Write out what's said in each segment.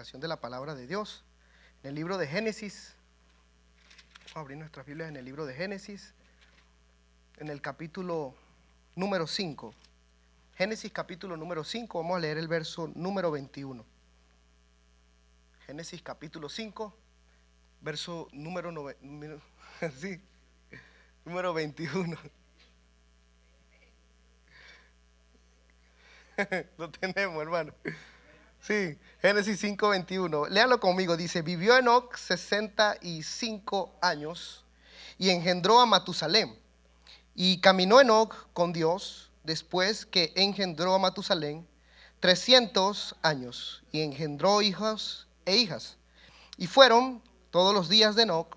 disertación de la palabra de Dios. En el libro de Génesis, vamos a abrir nuestras Biblias en el libro de Génesis, en el capítulo número 5. Génesis capítulo número 5, vamos a leer el verso número 21. Génesis capítulo 5, verso número, número 21. Lo tenemos, hermano. Sí, Génesis 5, 21. Léalo conmigo. Dice: vivió Enoc 65 años y engendró a Matusalén. Y caminó Enoc con Dios después que engendró a Matusalén 300 años y engendró hijos e hijas. Y fueron todos los días de Enoc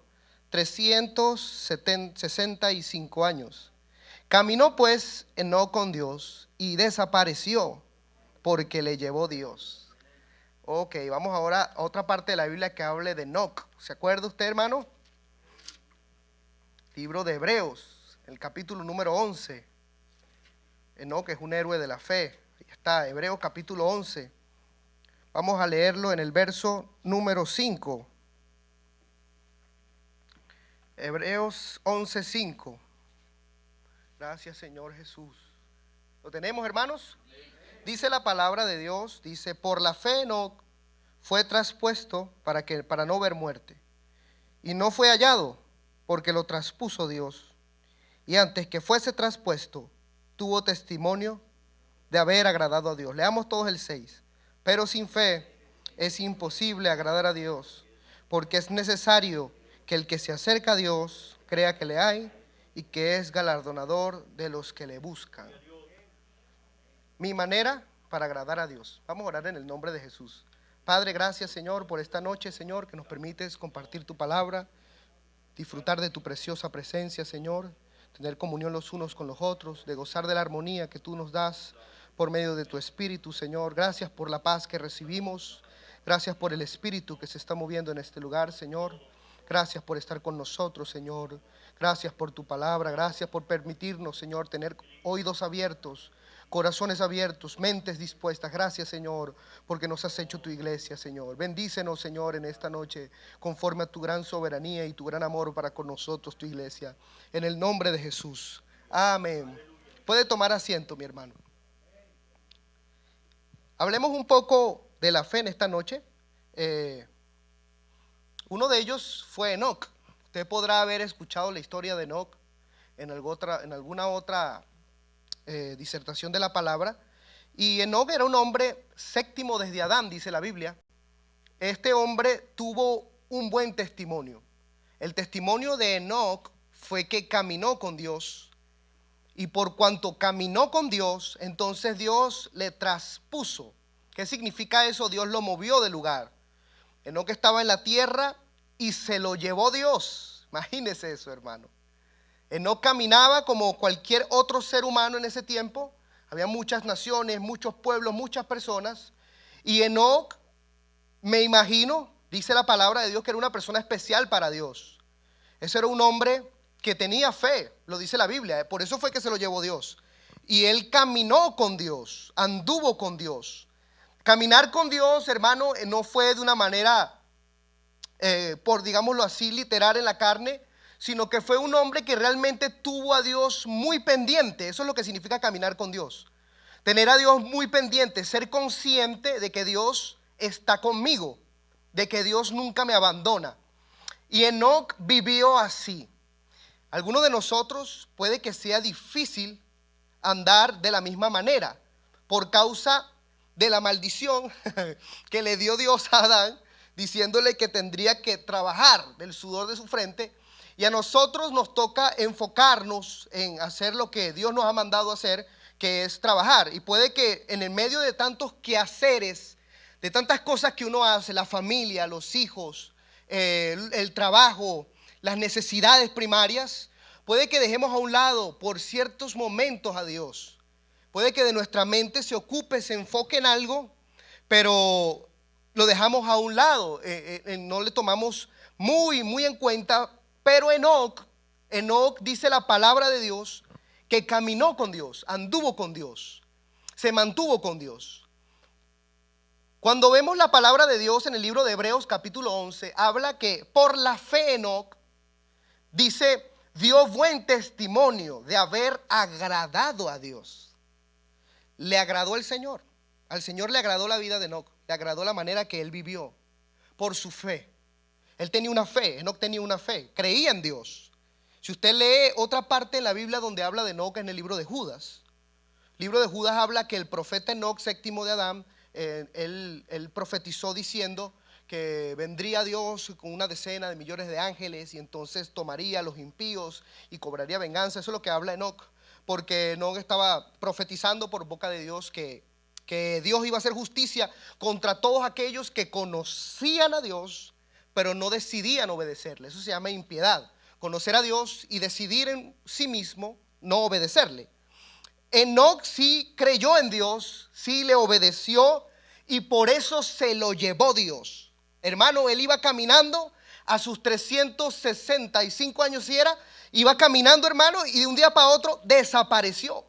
365 años. Caminó pues Enoc con Dios y desapareció porque le llevó Dios. Ok, vamos ahora a otra parte de la Biblia que hable de Enoc. ¿Se acuerda usted, hermano? Libro de Hebreos, el capítulo número 11. Enoc es un héroe de la fe. Ahí está, Hebreos capítulo 11. Vamos a leerlo en el verso número 5. Hebreos 11, 5. Gracias, Señor Jesús. ¿Lo tenemos, hermanos? Dice la palabra de Dios, dice: por la fe Enoc fue traspuesto para no ver muerte, y no fue hallado, porque lo traspuso Dios. Y antes que fuese traspuesto, tuvo testimonio de haber agradado a Dios. Leamos todos el 6. Pero sin fe es imposible agradar a Dios, porque es necesario que el que se acerca a Dios crea que le hay y que es galardonador de los que le buscan. Mi manera para agradar a Dios. Vamos a orar en el nombre de Jesús. Padre, gracias, Señor, por esta noche, Señor, que nos permites compartir tu palabra, disfrutar de tu preciosa presencia, Señor, tener comunión los unos con los otros, de gozar de la armonía que tú nos das por medio de tu Espíritu, Señor. Gracias por la paz que recibimos. Gracias por el Espíritu que se está moviendo en este lugar, Señor. Gracias por estar con nosotros, Señor. Gracias por tu palabra. Gracias por permitirnos, Señor, tener oídos abiertos, corazones abiertos, mentes dispuestas. Gracias, Señor, porque nos has hecho tu iglesia, Señor. Bendícenos, Señor, en esta noche, conforme a tu gran soberanía y tu gran amor para con nosotros, tu iglesia. En el nombre de Jesús. Amén. Puede tomar asiento, mi hermano. Hablemos un poco de la fe en esta noche. Uno de ellos fue Enoc. Usted podrá haber escuchado la historia de Enoc en alguna otra disertación de la palabra. Y Enoc era un hombre séptimo desde Adán, dice la Biblia. Este hombre tuvo un buen testimonio. El testimonio de Enoc fue que caminó con Dios, y por cuanto caminó con Dios, entonces Dios le traspuso. ¿Qué significa eso? Dios lo movió de lugar. Enoc estaba en la tierra y se lo llevó Dios. Imagínese eso, hermano. Enoc caminaba como cualquier otro ser humano en ese tiempo. Había muchas naciones, muchos pueblos, muchas personas. Y Enoc, me imagino, dice la palabra de Dios, que era una persona especial para Dios. Ese era un hombre que tenía fe, lo dice la Biblia. Por eso fue que se lo llevó Dios. Y él caminó con Dios, anduvo con Dios. Caminar con Dios, hermano, no fue de una manera, por digámoslo así, literal en la carne, sino que fue un hombre que realmente tuvo a Dios muy pendiente. Eso es lo que significa caminar con Dios. Tener a Dios muy pendiente, ser consciente de que Dios está conmigo, de que Dios nunca me abandona. Y Enoc vivió así. Algunos de nosotros puede que sea difícil andar de la misma manera por causa de la maldición que le dio Dios a Adán, diciéndole que tendría que trabajar del sudor de su frente. Y a nosotros nos toca enfocarnos en hacer lo que Dios nos ha mandado hacer, que es trabajar. Y puede que en el medio de tantos quehaceres, de tantas cosas que uno hace, la familia, los hijos, el trabajo, las necesidades primarias, puede que dejemos a un lado por ciertos momentos a Dios. Puede que de nuestra mente se ocupe, se enfoque en algo, pero lo dejamos a un lado, no le tomamos muy en cuenta. Pero Enoc, dice la palabra de Dios, que caminó con Dios, anduvo con Dios, se mantuvo con Dios. Cuando vemos la palabra de Dios en el libro de Hebreos capítulo 11, habla que por la fe Enoc, dice, dio buen testimonio de haber agradado a Dios. Le agradó el Señor. Al Señor le agradó la vida de Enoc, le agradó la manera que él vivió por su fe. Él tenía una fe, Enoc tenía una fe, creía en Dios. Si usted lee otra parte en la Biblia donde habla de Enoc, en el libro de Judas. El libro de Judas habla que el profeta Enoc, séptimo de Adán, él profetizó diciendo que vendría Dios con una decena de millones de ángeles y entonces tomaría a los impíos y cobraría venganza. Eso es lo que habla Enoc, porque Enoc estaba profetizando por boca de Dios que Dios iba a hacer justicia contra todos aquellos que conocían a Dios, pero no decidían obedecerle. Eso se llama impiedad, conocer a Dios y decidir en sí mismo no obedecerle. Enoc sí creyó en Dios, sí le obedeció y por eso se lo llevó Dios. Hermano, él iba caminando a sus 365 años, si era, iba caminando, hermano, y de un día para otro desapareció.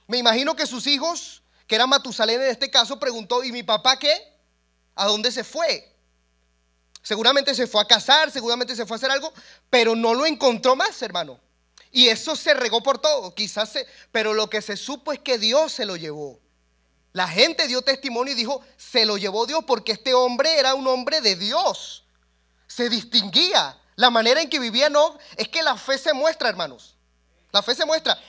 Me imagino que sus hijos, que era Matusalén en este caso, preguntó, ¿y mi papá qué? ¿A dónde se fue? Seguramente se fue a casar, seguramente se fue a hacer algo, pero no lo encontró más, hermano. Y eso se regó por todo, pero lo que se supo es que Dios se lo llevó. La gente dio testimonio y dijo, se lo llevó Dios porque este hombre era un hombre de Dios. Se distinguía. La manera en que vivía Enoc es que la fe se muestra, hermanos. La fe se muestra.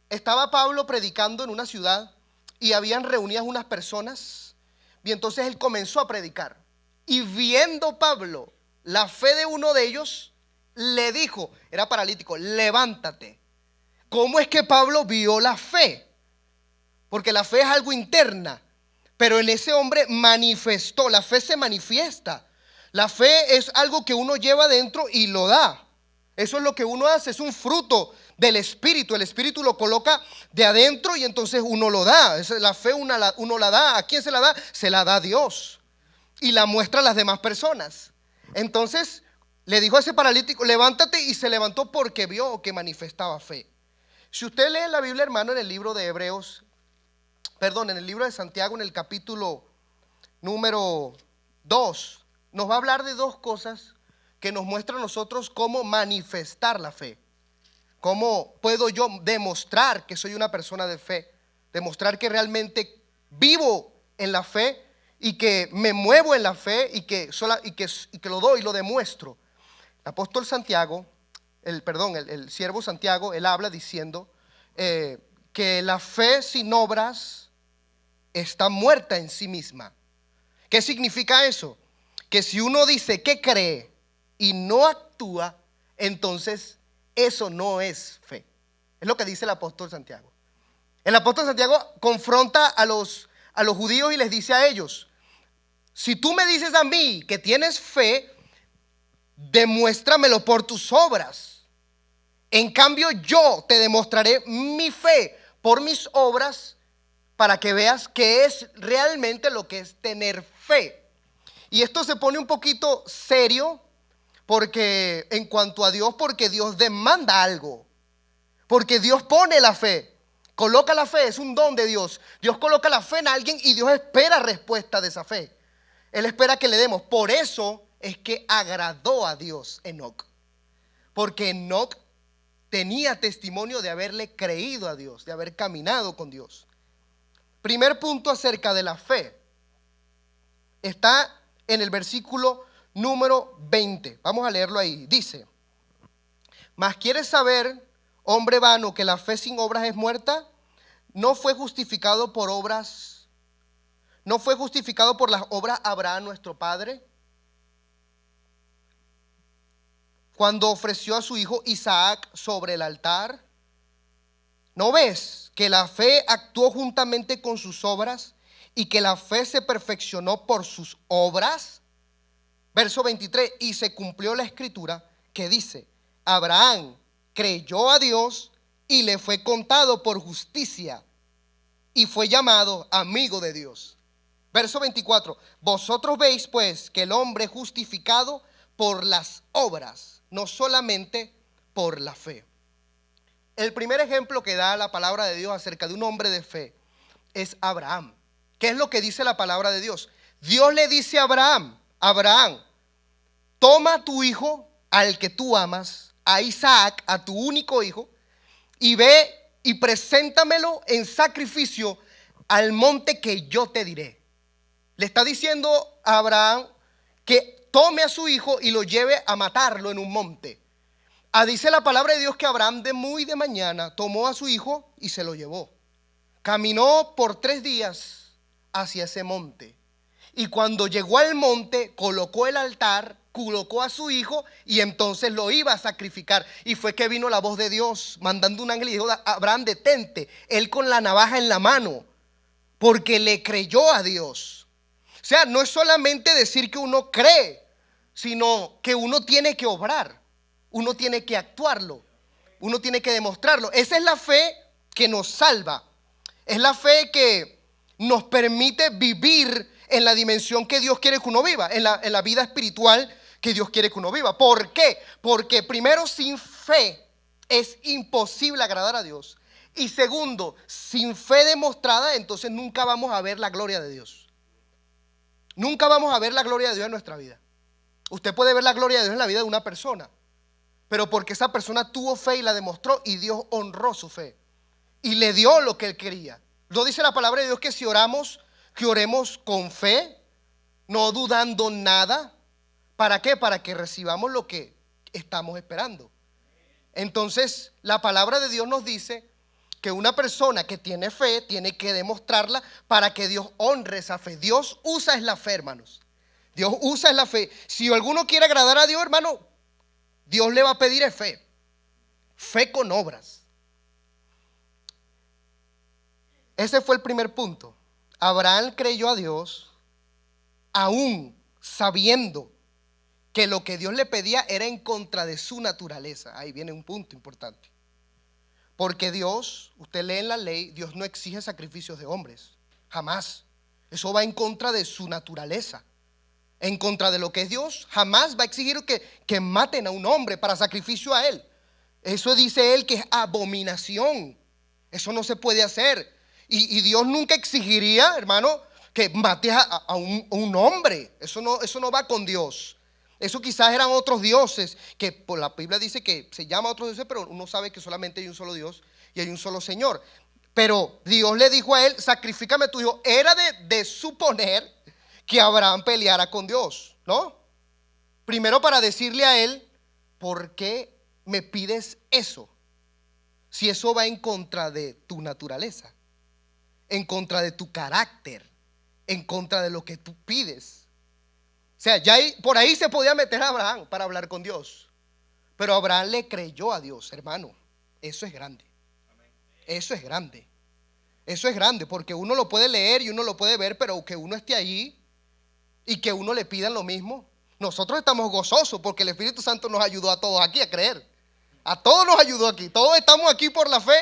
Estaba Pablo predicando en una ciudad y habían reunidas unas personas y entonces él comenzó a predicar. Y viendo Pablo la fe de uno de ellos, le dijo, era paralítico, levántate. ¿Cómo es que Pablo vio la fe? Porque la fe es algo interna, pero en ese hombre manifestó, la fe se manifiesta. La fe es algo que uno lleva dentro y lo da. Eso es lo que uno hace, es un fruto del Espíritu. El Espíritu lo coloca de adentro y entonces uno lo da. La fe uno la da. ¿A quién se la da? Se la da a Dios y la muestra a las demás personas. Entonces le dijo a ese paralítico, levántate, y se levantó porque vio que manifestaba fe. Si usted lee la Biblia, hermano, en el libro de en el libro de Santiago, en el capítulo número 2, nos va a hablar de dos cosas que nos muestran a nosotros cómo manifestar la fe. ¿Cómo puedo yo demostrar que soy una persona de fe? Demostrar que realmente vivo en la fe y que me muevo en la fe y que lo doy, lo demuestro. El apóstol Santiago, el siervo Santiago, él habla diciendo que la fe sin obras está muerta en sí misma. ¿Qué significa eso? Que si uno dice que cree y no actúa, entonces eso no es fe. Es lo que dice el apóstol Santiago. El apóstol Santiago confronta a los judíos y les dice a ellos, si tú me dices a mí que tienes fe, demuéstramelo por tus obras. En cambio, yo te demostraré mi fe por mis obras para que veas qué es realmente lo que es tener fe. Y esto se pone un poquito serio porque en cuanto a Dios, porque Dios demanda algo, porque Dios pone la fe, coloca la fe, es un don de Dios. Dios coloca la fe en alguien y Dios espera respuesta de esa fe. Él espera que le demos. Por eso es que agradó a Dios Enoc, porque Enoc tenía testimonio de haberle creído a Dios, de haber caminado con Dios. Primer punto acerca de la fe está en el versículo número 20. Vamos a leerlo ahí. Dice, mas ¿quieres saber, hombre vano, que la fe sin obras es muerta? No fue justificado por obras, no fue justificado por las obras Abraham nuestro padre, cuando ofreció a su hijo Isaac sobre el altar. ¿No ves que la fe actuó juntamente con sus obras y que la fe se perfeccionó por sus obras? Verso 23, y se cumplió la escritura que dice, Abraham creyó a Dios y le fue contado por justicia y fue llamado amigo de Dios. Verso 24, vosotros veis pues que el hombre es justificado por las obras, no solamente por la fe. El primer ejemplo que da la palabra de Dios acerca de un hombre de fe es Abraham. ¿Qué es lo que dice la palabra de Dios? Dios le dice a Abraham, toma a tu hijo, al que tú amas, a Isaac, a tu único hijo, y ve y preséntamelo en sacrificio al monte que yo te diré. Le está diciendo a Abraham que tome a su hijo y lo lleve a matarlo en un monte. Dice la palabra de Dios que Abraham de muy de mañana tomó a su hijo y se lo llevó. Caminó por 3 días hacia ese monte. Y cuando llegó al monte, colocó el altar, colocó a su hijo y entonces lo iba a sacrificar. Y fue que vino la voz de Dios mandando un ángel y dijo: Abraham, detente. Él con la navaja en la mano, porque le creyó a Dios. O sea, no es solamente decir que uno cree, sino que uno tiene que obrar, uno tiene que actuarlo, uno tiene que demostrarlo. Esa es la fe que nos salva. Es la fe que nos permite vivir en la dimensión que Dios quiere que uno viva, en la vida espiritual que Dios quiere que uno viva. ¿Por qué? Porque primero, sin fe es imposible agradar a Dios. Y segundo, sin fe demostrada, entonces nunca vamos a ver la gloria de Dios. Nunca vamos a ver la gloria de Dios en nuestra vida. Usted puede ver la gloria de Dios en la vida de una persona, pero porque esa persona tuvo fe y la demostró, y Dios honró su fe y le dio lo que él quería. Lo dice la palabra de Dios que si oramos, que oremos con fe, no dudando nada. ¿Para qué? Para que recibamos lo que estamos esperando. Entonces, la palabra de Dios nos dice que una persona que tiene fe tiene que demostrarla para que Dios honre esa fe. Dios usa es la fe, hermanos. Dios usa es la fe. Si alguno quiere agradar a Dios, hermano, Dios le va a pedir fe. Fe con obras. Ese fue el primer punto. Abraham creyó a Dios aún sabiendo que lo que Dios le pedía era en contra de su naturaleza. Ahí viene un punto importante. Porque Dios, usted lee en la ley, Dios no exige sacrificios de hombres. Jamás. Eso va en contra de su naturaleza. En contra de lo que es Dios, jamás va a exigir que maten a un hombre para sacrificio a él. Eso dice él que es abominación. Eso no se puede hacer. Y Dios nunca exigiría, hermano, que mates a un hombre. Eso no va con Dios. Eso quizás eran otros dioses, que por la Biblia dice que se llama otros dioses, pero uno sabe que solamente hay un solo Dios y hay un solo Señor. Pero Dios le dijo a él: sacrifícame a tu hijo. Era de suponer que Abraham peleara con Dios, ¿no? Primero para decirle a él: ¿por qué me pides eso? Si eso va en contra de tu naturaleza, en contra de tu carácter, en contra de lo que tú pides. O sea, por ahí se podía meter a Abraham para hablar con Dios. Pero Abraham le creyó a Dios, hermano. Eso es grande. Eso es grande. Eso es grande, porque uno lo puede leer y uno lo puede ver, pero que uno esté allí y que uno le pidan lo mismo. Nosotros estamos gozosos porque el Espíritu Santo nos ayudó a todos aquí a creer. A todos nos ayudó aquí. Todos estamos aquí por la fe,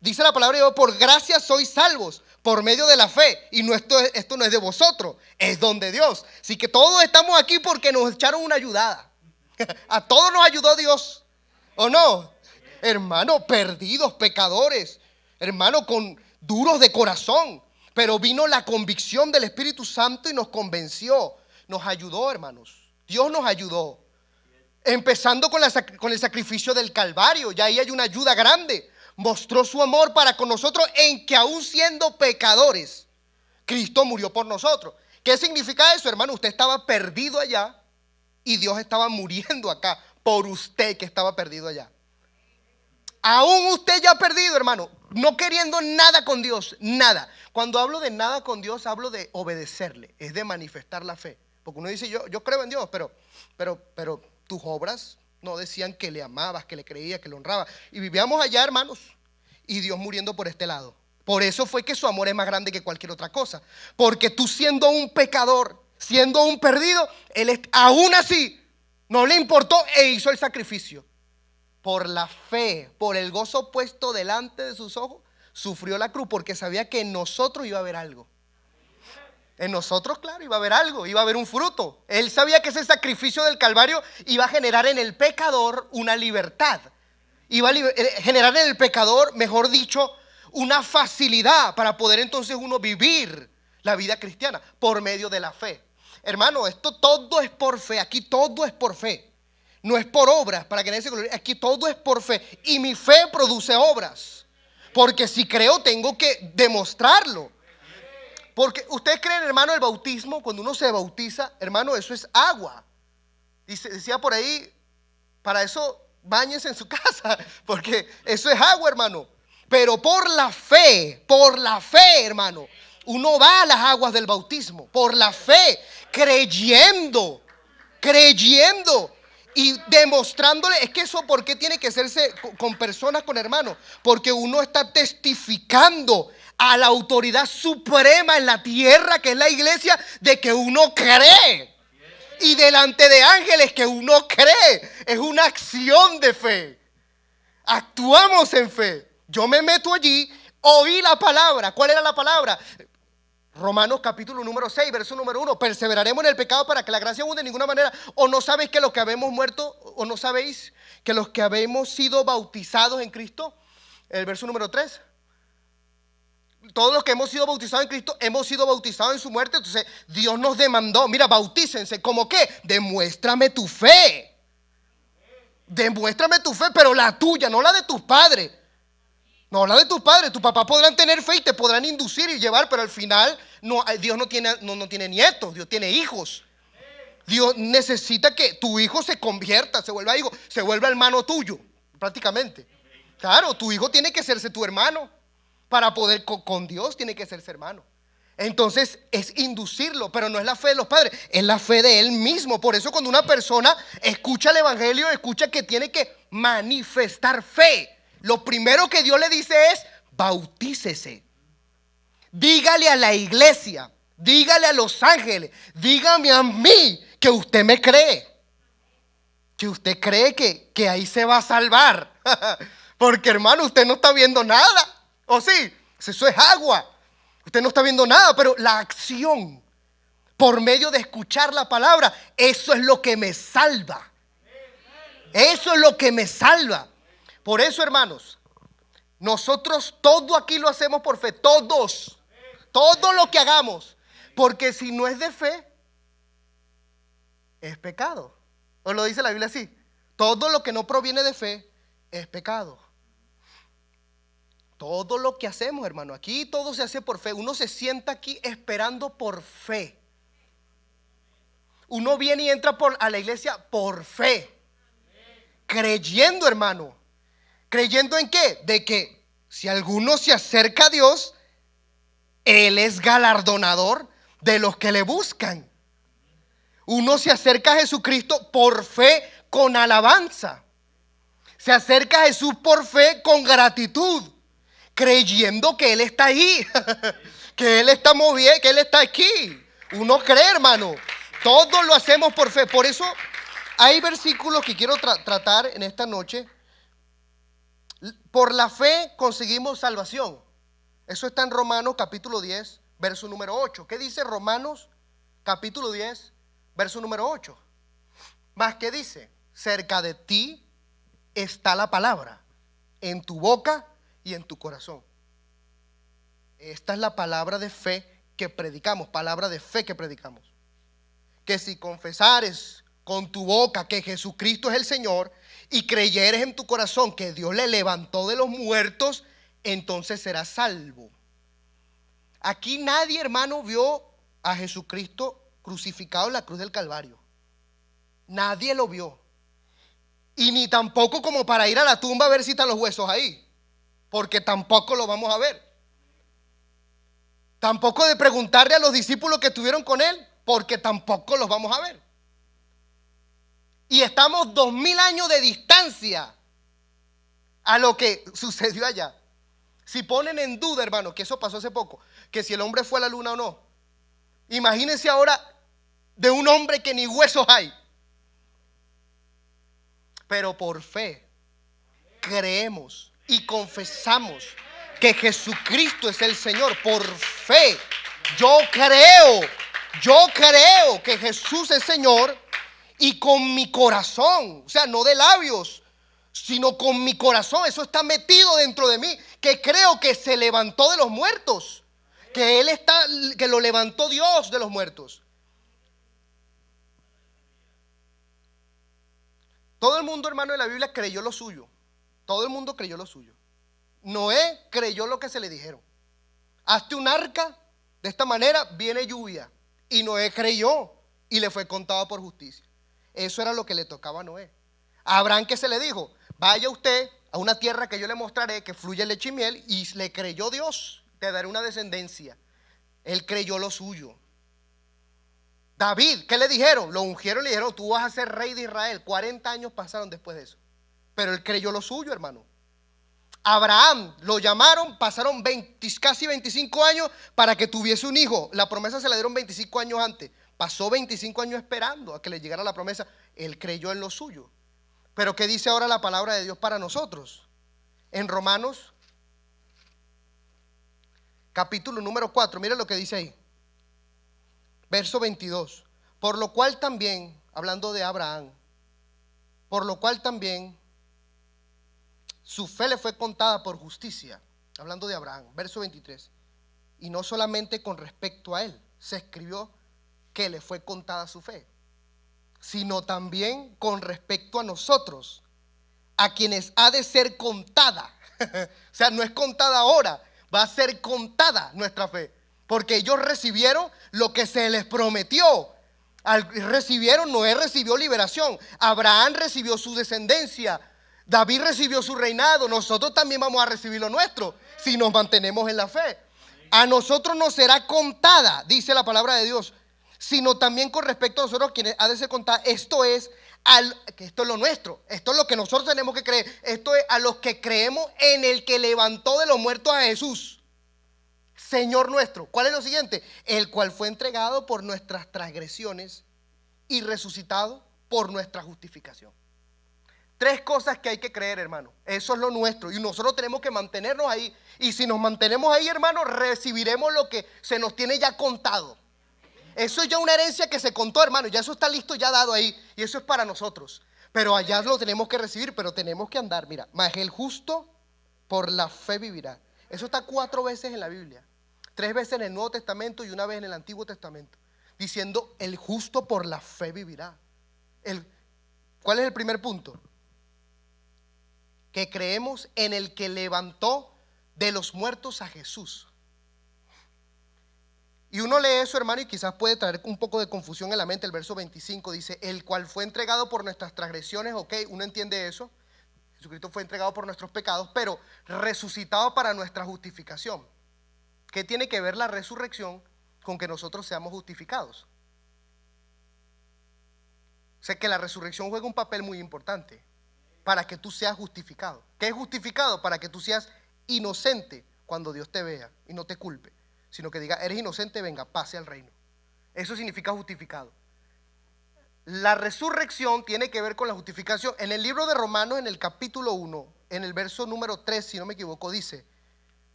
dice la palabra de Dios, por gracia sois salvos, por medio de la fe. Y esto no es de vosotros, es don de Dios. Así que todos estamos aquí porque nos echaron una ayudada. A todos nos ayudó Dios, ¿o no? Hermano, perdidos, pecadores, hermano, con duros de corazón. Pero vino la convicción del Espíritu Santo y nos convenció. Nos ayudó, hermanos. Dios nos ayudó. Empezando con el sacrificio del Calvario. Ya ahí hay una ayuda grande. Mostró su amor para con nosotros, en que aún siendo pecadores, Cristo murió por nosotros. ¿Qué significa eso, hermano? Usted estaba perdido allá y Dios estaba muriendo acá por usted que estaba perdido allá. Aún usted ya perdido, hermano, no queriendo nada con Dios, nada. Cuando hablo de nada con Dios, hablo de obedecerle, es de manifestar la fe. Porque uno dice, yo creo en Dios, pero tus obras no decían que le amabas, que le creías, que le honrabas. Y vivíamos allá, hermanos, y Dios muriendo por este lado. Por eso fue que su amor es más grande que cualquier otra cosa. Porque tú, siendo un pecador, siendo un perdido, Él aún así no le importó e hizo el sacrificio. Por la fe, por el gozo puesto delante de sus ojos, sufrió la cruz, porque sabía que en nosotros iba a haber algo. En nosotros, claro, iba a haber algo, iba a haber un fruto. Él sabía que ese sacrificio del Calvario iba a generar en el pecador una libertad. Iba a generar en el pecador, mejor dicho, una facilidad para poder entonces uno vivir la vida cristiana por medio de la fe. Hermano, esto todo es por fe. Aquí todo es por fe. No es por obras, para que nadie se gloríe. Aquí todo es por fe. Y mi fe produce obras. Porque si creo, tengo que demostrarlo. Porque ustedes creen, hermano, el bautismo, cuando uno se bautiza, hermano, eso es agua. Decía por ahí, para eso báñense en su casa, porque eso es agua, hermano. Pero por la fe, hermano, uno va a las aguas del bautismo, por la fe, creyendo y demostrándole. Es que eso, ¿por qué tiene que hacerse con personas, con hermanos? Porque uno está testificando a la autoridad suprema en la tierra, que es la iglesia, de que uno cree. Y delante de ángeles que uno cree. Es una acción de fe. Actuamos en fe. Yo me meto allí, oí la palabra. ¿Cuál era la palabra? Romanos capítulo número 6, verso número 1. Perseveraremos en el pecado para que la gracia abunde de ninguna manera. ¿O no sabéis que los que habemos muerto, o no sabéis que los que habemos sido bautizados en Cristo? El verso número 3. Todos los que hemos sido bautizados en Cristo, hemos sido bautizados en su muerte. Entonces Dios nos demandó, mira, bautícense. ¿Cómo qué? Demuéstrame tu fe. Demuéstrame tu fe, pero la tuya, no la de tus padres. No, la de tus padres. Tus papás podrán tener fe y te podrán inducir y llevar, pero al final no, Dios no tiene nietos, Dios tiene hijos. Dios necesita que tu hijo se convierta, se vuelva hijo, se vuelva hermano tuyo, prácticamente. Claro, tu hijo tiene que serse tu hermano. Para poder con Dios tiene que serse hermano. Entonces es inducirlo, pero no es la fe de los padres, es la fe de él mismo. Por eso cuando una persona escucha el evangelio, escucha que tiene que manifestar fe, lo primero que Dios le dice es: bautícese. Dígale a la iglesia, dígale a los ángeles, dígame a mí que usted me cree, que usted cree que ahí se va a salvar. Porque, hermano, usted no está viendo nada. ¿O sí? Eso es agua. Usted no está viendo nada, pero la acción por medio de escuchar la palabra, eso es lo que me salva. Eso es lo que me salva. Por eso, hermanos, nosotros todo aquí lo hacemos por fe. Todos. Todo lo que hagamos. Porque si no es de fe, es pecado. ¿O lo dice la Biblia así? Todo lo que no proviene de fe es pecado. Todo lo que hacemos, hermano, aquí todo se hace por fe. Uno se sienta aquí esperando por fe. Uno viene y entra a la iglesia por fe. Creyendo, hermano. ¿Creyendo en qué? De que si alguno se acerca a Dios, Él es galardonador de los que le buscan. Uno se acerca a Jesucristo por fe con alabanza. Se acerca a Jesús por fe con gratitud. Creyendo que Él está ahí, que Él está moviendo, que Él está aquí. Uno cree, hermano. Todos lo hacemos por fe. Por eso hay versículos que quiero tratar en esta noche. Por la fe conseguimos salvación. Eso está en Romanos capítulo 10, verso número 8. ¿Qué dice Romanos capítulo 10, verso número 8? Más que dice: cerca de ti está la palabra, en tu boca y en tu corazón. Esta es la palabra de fe que predicamos. Palabra de fe que predicamos. Que si confesares con tu boca que Jesucristo es el Señor y creyeres en tu corazón que Dios le levantó de los muertos, entonces serás salvo. Aquí nadie, hermano, vio a Jesucristo crucificado en la cruz del Calvario. Nadie lo vio. Y ni tampoco como para ir a la tumba a ver si están los huesos ahí. Porque tampoco lo vamos a ver. Tampoco de preguntarle a los discípulos que estuvieron con él, porque tampoco los vamos a ver. Y estamos 2000 años de distancia a lo que sucedió allá. Si ponen en duda, hermano, que eso pasó hace poco, que si el hombre fue a la luna o no, imagínense ahora de un hombre que ni huesos hay. Pero por fe creemos y confesamos que Jesucristo es el Señor. Por fe yo creo que Jesús es Señor, y con mi corazón, o sea, no de labios, sino con mi corazón. Eso está metido dentro de mí, que creo que se levantó de los muertos, que lo levantó Dios de los muertos. Todo el mundo, hermano, de la Biblia creyó lo suyo. Todo el mundo creyó lo suyo. Noé creyó lo que se le dijeron. Hazte un arca, de esta manera viene lluvia. Y Noé creyó y le fue contado por justicia. Eso era lo que le tocaba a Noé. A Abraham, ¿qué se le dijo? Vaya usted a una tierra que yo le mostraré, que fluye leche y miel. Y le creyó Dios, te daré una descendencia. Él creyó lo suyo. David, ¿qué le dijeron? Lo ungieron y le dijeron, tú vas a ser rey de Israel. 40 años pasaron después de eso. Pero él creyó lo suyo, hermano. Abraham, lo llamaron, pasaron casi 25 años para que tuviese un hijo. La promesa se la dieron 25 años antes. Pasó 25 años esperando a que le llegara la promesa. Él creyó en lo suyo. Pero ¿qué dice ahora la palabra de Dios para nosotros? En Romanos, capítulo número 4, mire lo que dice ahí. Verso 22. Por lo cual también, hablando de Abraham, por lo cual también su fe le fue contada por justicia. Hablando de Abraham, verso 23. Y no solamente con respecto a él se escribió que le fue contada su fe, sino también con respecto a nosotros, a quienes ha de ser contada. O sea, no es contada ahora, va a ser contada nuestra fe. Porque ellos recibieron lo que se les prometió. Noé recibió liberación. Abraham recibió su descendencia. David recibió su reinado. Nosotros también vamos a recibir lo nuestro si nos mantenemos en la fe. A nosotros no será contada, dice la palabra de Dios, sino también con respecto a nosotros quienes ha de ser contada. Esto es lo nuestro. Esto es lo que nosotros tenemos que creer. Esto es a los que creemos en el que levantó de los muertos a Jesús, Señor nuestro. ¿Cuál es lo siguiente? El cual fue entregado por nuestras transgresiones y resucitado por nuestra justificación. 3 cosas que hay que creer, hermano. Eso es lo nuestro y nosotros tenemos que mantenernos ahí. Y si nos mantenemos ahí, hermano, recibiremos lo que se nos tiene ya contado. Eso es ya una herencia que se contó, hermano. Ya eso está listo, ya dado ahí. Y eso es para nosotros. Pero allá lo tenemos que recibir, pero tenemos que andar. Mira, mas el justo por la fe vivirá. Eso está 4 veces en la Biblia. 3 veces en el Nuevo Testamento y 1 vez en el Antiguo Testamento, diciendo el justo por la fe vivirá. ¿Cuál es el primer punto? Que creemos en el que levantó de los muertos a Jesús. Y uno lee eso, hermano, y quizás puede traer un poco de confusión en la mente. El verso 25 dice, el cual fue entregado por nuestras transgresiones. Ok, uno entiende eso. Jesucristo fue entregado por nuestros pecados, pero resucitado para nuestra justificación. ¿Qué tiene que ver la resurrección con que nosotros seamos justificados? Sé que la resurrección juega un papel muy importante para que tú seas justificado. ¿Qué es justificado? Para que tú seas inocente cuando Dios te vea y no te culpe, sino que diga, eres inocente, venga, pase al reino. Eso significa justificado. La resurrección tiene que ver con la justificación. En el libro de Romanos, en el capítulo 1, en el verso número 3, si no me equivoco, dice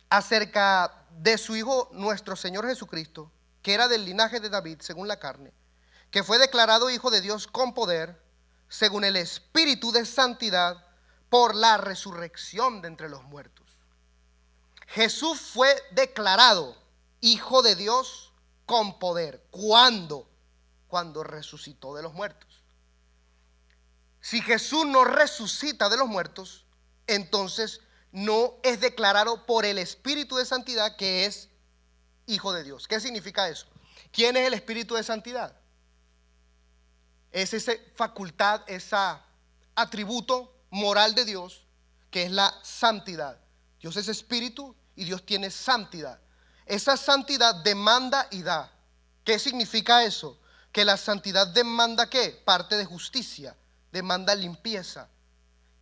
acerca de su Hijo nuestro Señor Jesucristo, que era del linaje de David según la carne, que fue declarado Hijo de Dios con poder, según el Espíritu de santidad, por la resurrección de entre los muertos. Jesús fue declarado Hijo de Dios con poder. ¿Cuándo? Cuando resucitó de los muertos. Si Jesús no resucita de los muertos, entonces no es declarado por el Espíritu de santidad que es Hijo de Dios. ¿Qué significa eso? ¿Quién es el Espíritu de santidad? Es esa facultad, ese atributo moral de Dios que es la santidad. Dios es espíritu y Dios tiene santidad. Esa santidad demanda y da. ¿Qué significa eso? Que la santidad demanda ¿qué? Parte de justicia, demanda limpieza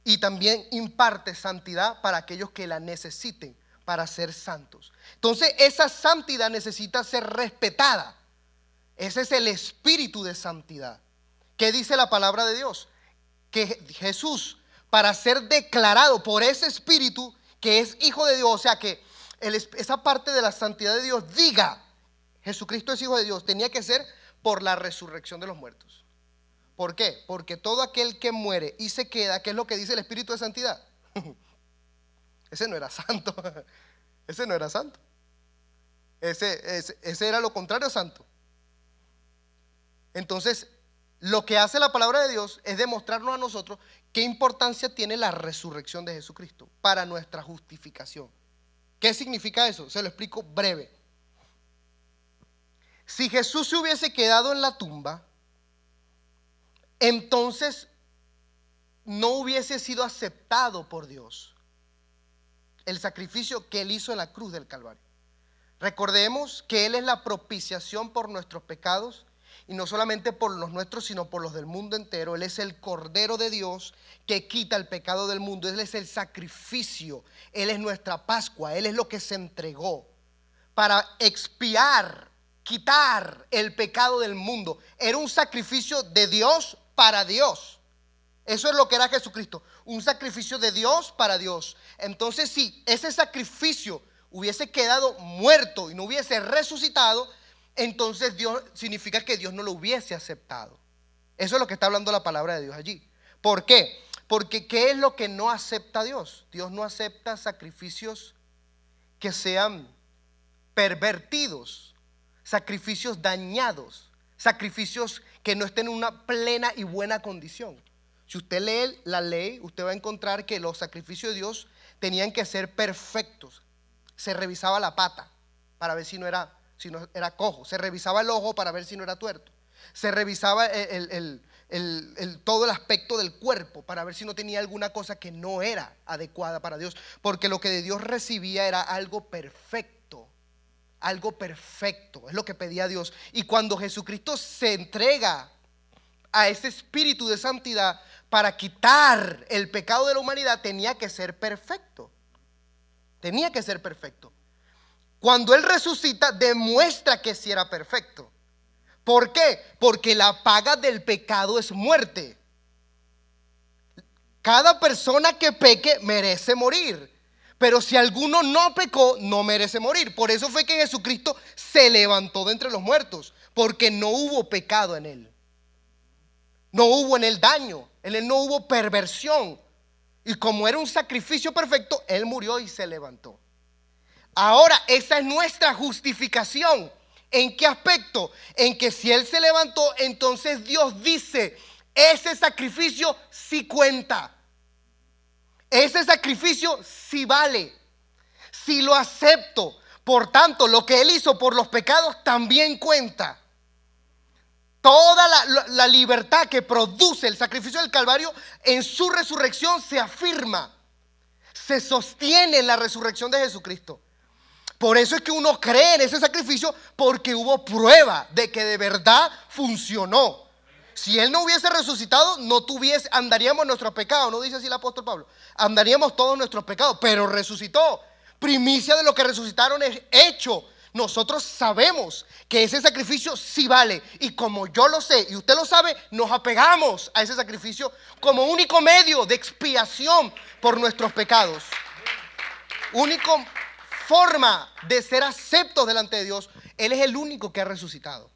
y también imparte santidad para aquellos que la necesiten para ser santos. Entonces esa santidad necesita ser respetada. Ese es el espíritu de santidad. ¿Qué dice la palabra de Dios? Que Jesús, para ser declarado por ese espíritu que es Hijo de Dios, o sea que esa parte de la santidad de Dios diga Jesucristo es Hijo de Dios, tenía que ser por la resurrección de los muertos. ¿Por qué? Porque todo aquel que muere y se queda, ¿qué es lo que dice el Espíritu de Santidad? Ese no era santo. Ese no era santo. Ese era lo contrario a santo. Entonces, lo que hace la palabra de Dios es demostrarnos a nosotros qué importancia tiene la resurrección de Jesucristo para nuestra justificación. ¿Qué significa eso? Se lo explico breve. Si Jesús se hubiese quedado en la tumba, entonces no hubiese sido aceptado por Dios el sacrificio que Él hizo en la cruz del Calvario. Recordemos que Él es la propiciación por nuestros pecados, y no solamente por los nuestros, sino por los del mundo entero. Él es el Cordero de Dios que quita el pecado del mundo. Él es el sacrificio. Él es nuestra Pascua. Él es lo que se entregó para expiar, quitar el pecado del mundo. Era un sacrificio de Dios para Dios. Eso es lo que era Jesucristo, un sacrificio de Dios para Dios. Entonces, si ese sacrificio hubiese quedado muerto y no hubiese resucitado, entonces Dios significa que Dios no lo hubiese aceptado. Eso es lo que está hablando la palabra de Dios allí. ¿Por qué? Porque ¿qué es lo que no acepta Dios? Dios no acepta sacrificios que sean pervertidos, sacrificios dañados, sacrificios que no estén en una plena y buena condición. Si usted lee la ley, usted va a encontrar que los sacrificios de Dios tenían que ser perfectos. Se revisaba la pata para ver si no era cojo. Se revisaba el ojo para ver si no era tuerto. Se revisaba todo el aspecto del cuerpo para ver si no tenía alguna cosa que no era adecuada para Dios. Porque lo que de Dios recibía era algo perfecto. Algo perfecto. Es lo que pedía Dios. Y cuando Jesucristo se entrega a ese espíritu de santidad para quitar el pecado de la humanidad, tenía que ser perfecto. Tenía que ser perfecto. Cuando Él resucita, demuestra que sí era perfecto. ¿Por qué? Porque la paga del pecado es muerte. Cada persona que peque merece morir. Pero si alguno no pecó, no merece morir. Por eso fue que Jesucristo se levantó de entre los muertos, porque no hubo pecado en Él. No hubo en Él daño, en Él no hubo perversión. Y como era un sacrificio perfecto, Él murió y se levantó. Ahora, esa es nuestra justificación. ¿En qué aspecto? En que si Él se levantó, entonces Dios dice, ese sacrificio sí cuenta. Ese sacrificio sí vale. Sí lo acepto. Por tanto, lo que Él hizo por los pecados también cuenta. Toda la libertad que produce el sacrificio del Calvario en su resurrección se afirma, se sostiene en la resurrección de Jesucristo. Por eso es que uno cree en ese sacrificio, porque hubo prueba de que de verdad funcionó. Si Él no hubiese resucitado, andaríamos en nuestros pecados, ¿no dice así el apóstol Pablo? Andaríamos todos nuestros pecados, pero resucitó. Primicia de lo que resucitaron es hecho. Nosotros sabemos que ese sacrificio sí vale. Y como yo lo sé y usted lo sabe, nos apegamos a ese sacrificio como único medio de expiación por nuestros pecados. Único forma de ser aceptos delante de Dios. Él es el único que ha resucitado.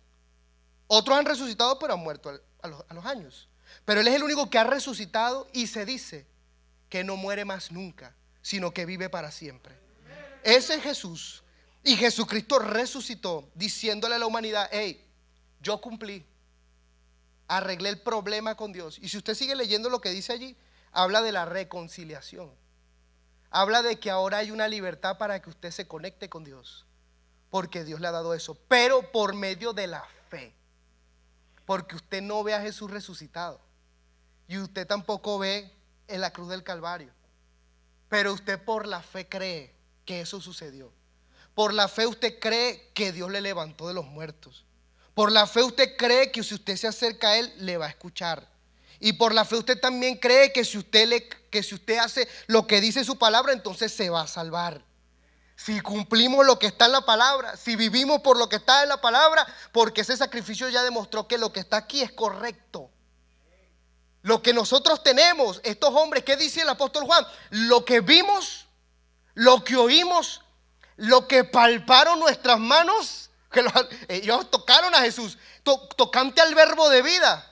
Otros han resucitado pero han muerto a los años. Pero Él es el único que ha resucitado y se dice que no muere más nunca, sino que vive para siempre. Ese es Jesús. Y Jesucristo resucitó diciéndole a la humanidad, hey, yo cumplí, arreglé el problema con Dios. Y si usted sigue leyendo lo que dice allí, habla de la reconciliación. Habla de que ahora hay una libertad para que usted se conecte con Dios, porque Dios le ha dado eso, pero por medio de la fe. Porque usted no ve a Jesús resucitado y usted tampoco ve en la cruz del Calvario, pero usted por la fe cree que eso sucedió. Por la fe usted cree que Dios le levantó de los muertos. Por la fe usted cree que si usted se acerca a Él, le va a escuchar. Y por la fe usted también cree que si usted hace lo que dice su palabra, entonces se va a salvar. Si cumplimos lo que está en la palabra, si vivimos por lo que está en la palabra, porque ese sacrificio ya demostró que lo que está aquí es correcto. Lo que nosotros tenemos, estos hombres, ¿qué dice el apóstol Juan? Lo que vimos, lo que oímos, lo que palparon nuestras manos, que ellos tocaron a Jesús, tocante al verbo de vida.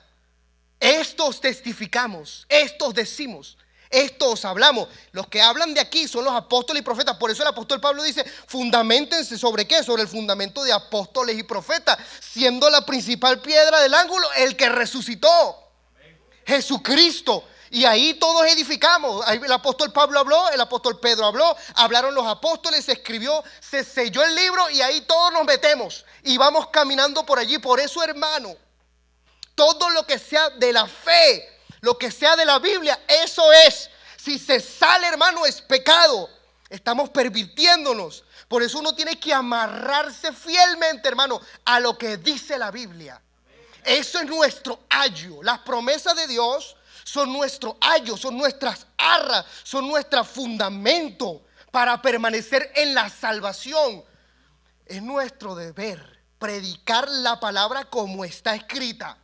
Estos testificamos, estos decimos, estos hablamos. Los que hablan de aquí son los apóstoles y profetas. Por eso el apóstol Pablo dice: fundamentense sobre qué, sobre el fundamento de apóstoles y profetas, siendo la principal piedra del ángulo el que resucitó, Jesucristo. Y ahí todos edificamos. Ahí el apóstol Pablo habló, el apóstol Pedro habló, hablaron los apóstoles, se escribió, se selló el libro y ahí todos nos metemos y vamos caminando por allí. Por eso, hermano, todo lo que sea de la fe, lo que sea de la Biblia, eso es. Si se sale, hermano, es pecado. Estamos pervirtiéndonos. Por eso uno tiene que amarrarse fielmente, hermano, a lo que dice la Biblia. Eso es nuestro ayo. Las promesas de Dios son nuestro ayo, son nuestras arras, son nuestro fundamento para permanecer en la salvación. Es nuestro deber predicar la palabra como está escrita,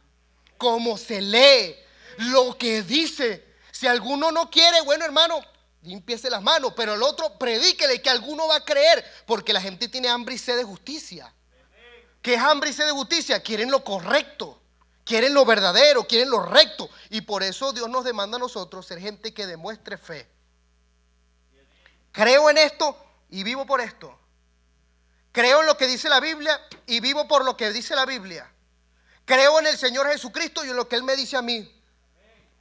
como se lee, lo que dice. Si alguno no quiere, bueno, hermano, límpiese las manos, pero el otro predíquele que alguno va a creer, porque la gente tiene hambre y sed de justicia. ¿Qué es hambre y sed de justicia? Quieren lo correcto, quieren lo verdadero, quieren lo recto. Y por eso Dios nos demanda a nosotros ser gente que demuestre fe. Creo en esto y vivo por esto. Creo en lo que dice la Biblia y vivo por lo que dice la Biblia. Creo en el Señor Jesucristo y en lo que Él me dice a mí.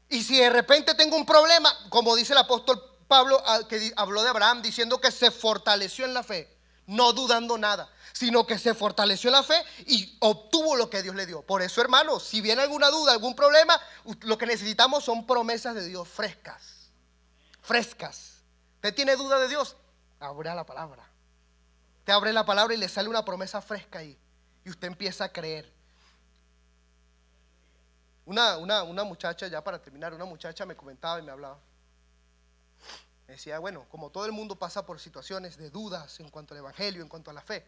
Y si de repente tengo un problema, como dice el apóstol Pablo, que habló de Abraham, diciendo que se fortaleció en la fe, no dudando nada, sino que se fortaleció en la fe y obtuvo lo que Dios le dio. Por eso, hermanos, si viene alguna duda, algún problema, lo que necesitamos son promesas de Dios frescas. Frescas. ¿Usted tiene duda de Dios? Abra la palabra. Te abre la palabra y le sale una promesa fresca ahí. Y usted empieza a creer. Una muchacha, ya para terminar, una muchacha me comentaba y me hablaba. Me decía, bueno, como todo el mundo pasa por situaciones de dudas en cuanto al evangelio, en cuanto a la fe.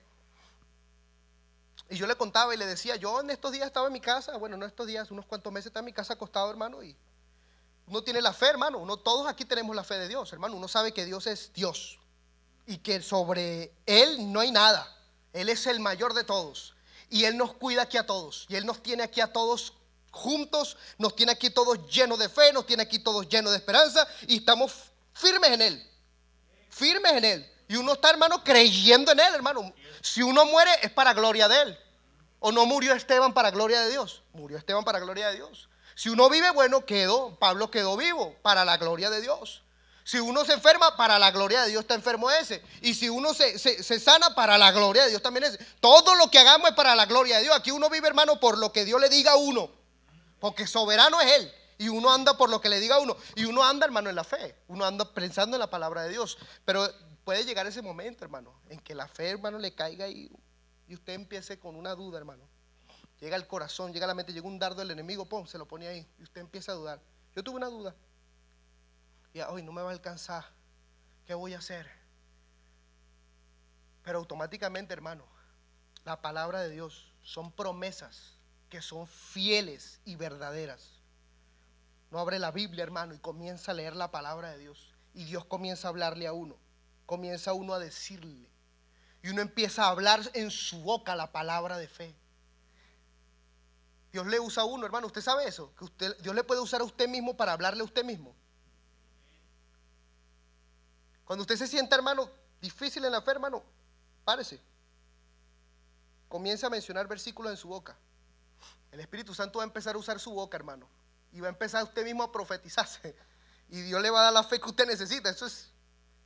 Y yo le contaba y le decía, yo en estos días estaba en mi casa, bueno, no estos días, unos cuantos meses estaba en mi casa acostado, hermano, y uno tiene la fe, hermano, todos aquí tenemos la fe de Dios, hermano, uno sabe que Dios es Dios y que sobre Él no hay nada. Él es el mayor de todos y Él nos cuida aquí a todos y Él nos tiene aquí a todos juntos, nos tiene aquí todos llenos de fe, nos tiene aquí todos llenos de esperanza y estamos firmes en Él, firmes en Él. Y uno está, hermano, creyendo en Él, hermano. Si uno muere es para gloria de Él. ¿O no murió Esteban para gloria de Dios? Murió Esteban para gloria de Dios. Si uno vive, bueno, Pablo quedó vivo para la gloria de Dios. Si uno se enferma, para la gloria de Dios está enfermo ese. Y si uno se sana, para la gloria de Dios también ese. Todo lo que hagamos es para la gloria de Dios. Aquí uno vive, hermano, por lo que Dios le diga a uno. Porque soberano es Él. Y uno anda por lo que le diga a uno. Y uno anda, hermano, en la fe. Uno anda pensando en la palabra de Dios. Pero puede llegar ese momento, hermano, en que la fe, hermano, le caiga y usted empiece con una duda, hermano. Llega el corazón, llega la mente, llega un dardo del enemigo, pum, se lo pone ahí. Y usted empieza a dudar. Yo tuve una duda. Y hoy no me va a alcanzar. ¿Qué voy a hacer? Pero automáticamente, hermano, la palabra de Dios son promesas que son fieles y verdaderas. No abre la Biblia, hermano, y comienza a leer la palabra de Dios. Y Dios comienza a hablarle a uno. Comienza uno a decirle. Y uno empieza a hablar en su boca la palabra de fe. Dios le usa a uno, hermano. ¿Usted sabe eso? Que Dios le puede usar a usted mismo para hablarle a usted mismo. Cuando usted se sienta, hermano, difícil en la fe, hermano, párese. Comienza a mencionar versículos en su boca. El Espíritu Santo va a empezar a usar su boca, hermano. Y va a empezar usted mismo a profetizarse. Y Dios le va a dar la fe que usted necesita. Eso es,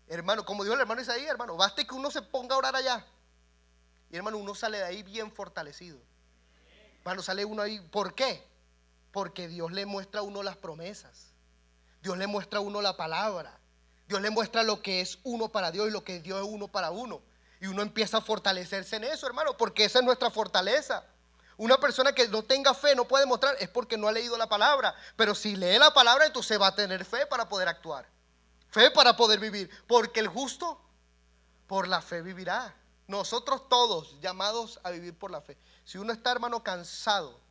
hermano, como dijo el hermano Isaías, hermano, basta que uno se ponga a orar allá. Y hermano, uno sale de ahí bien fortalecido. Hermano, sale uno ahí. ¿Por qué? Porque Dios le muestra a uno las promesas. Dios le muestra a uno la palabra. Dios le muestra lo que es uno para Dios y lo que Dios es uno para uno. Y uno empieza a fortalecerse en eso, hermano, porque esa es nuestra fortaleza. Una persona que no tenga fe no puede mostrar, es porque no ha leído la palabra. Pero si lee la palabra, entonces va a tener fe para poder actuar. Fe para poder vivir. Porque el justo por la fe vivirá. Nosotros todos llamados a vivir por la fe. Si uno está, hermano, cansado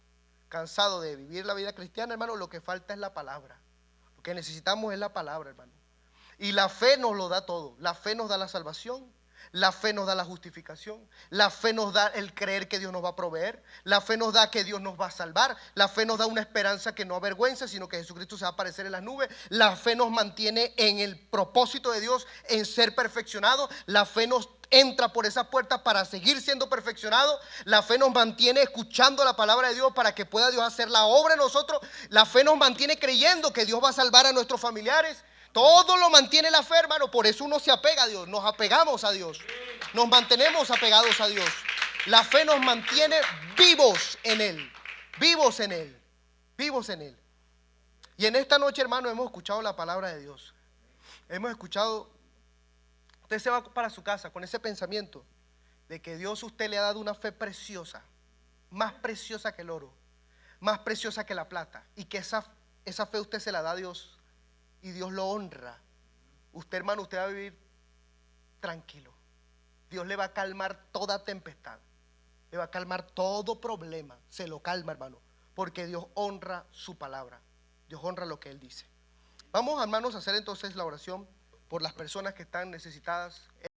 de vivir la vida cristiana, hermano, lo que falta es la palabra. Lo que necesitamos es la palabra, hermano. Y la fe nos lo da todo. La fe nos da la salvación. La fe nos da la justificación. La fe nos da el creer que Dios nos va a proveer. La fe nos da que Dios nos va a salvar. La fe nos da una esperanza que no avergüenza, sino que Jesucristo se va a aparecer en las nubes. La fe nos mantiene en el propósito de Dios, en ser perfeccionado. La fe nos entra por esa puerta para seguir siendo perfeccionado. La fe nos mantiene escuchando la palabra de Dios para que pueda Dios hacer la obra en nosotros. La fe nos mantiene creyendo que Dios va a salvar a nuestros familiares. Todo lo mantiene la fe, hermano. Por eso uno se apega a Dios. Nos apegamos a Dios. Nos mantenemos apegados a Dios. La fe nos mantiene vivos en Él. Vivos en Él. Vivos en Él. Y en esta noche, hermano, hemos escuchado la palabra de Dios. Hemos escuchado. Usted se va para su casa con ese pensamiento de que Dios usted le ha dado una fe preciosa, más preciosa que el oro, más preciosa que la plata, y que esa fe usted se la da a Dios y Dios lo honra. Usted, hermano, usted va a vivir tranquilo. Dios le va a calmar toda tempestad, le va a calmar todo problema, se lo calma, hermano, porque Dios honra su palabra, Dios honra lo que Él dice. Vamos, hermanos, a hacer entonces la oración por las personas que están necesitadas.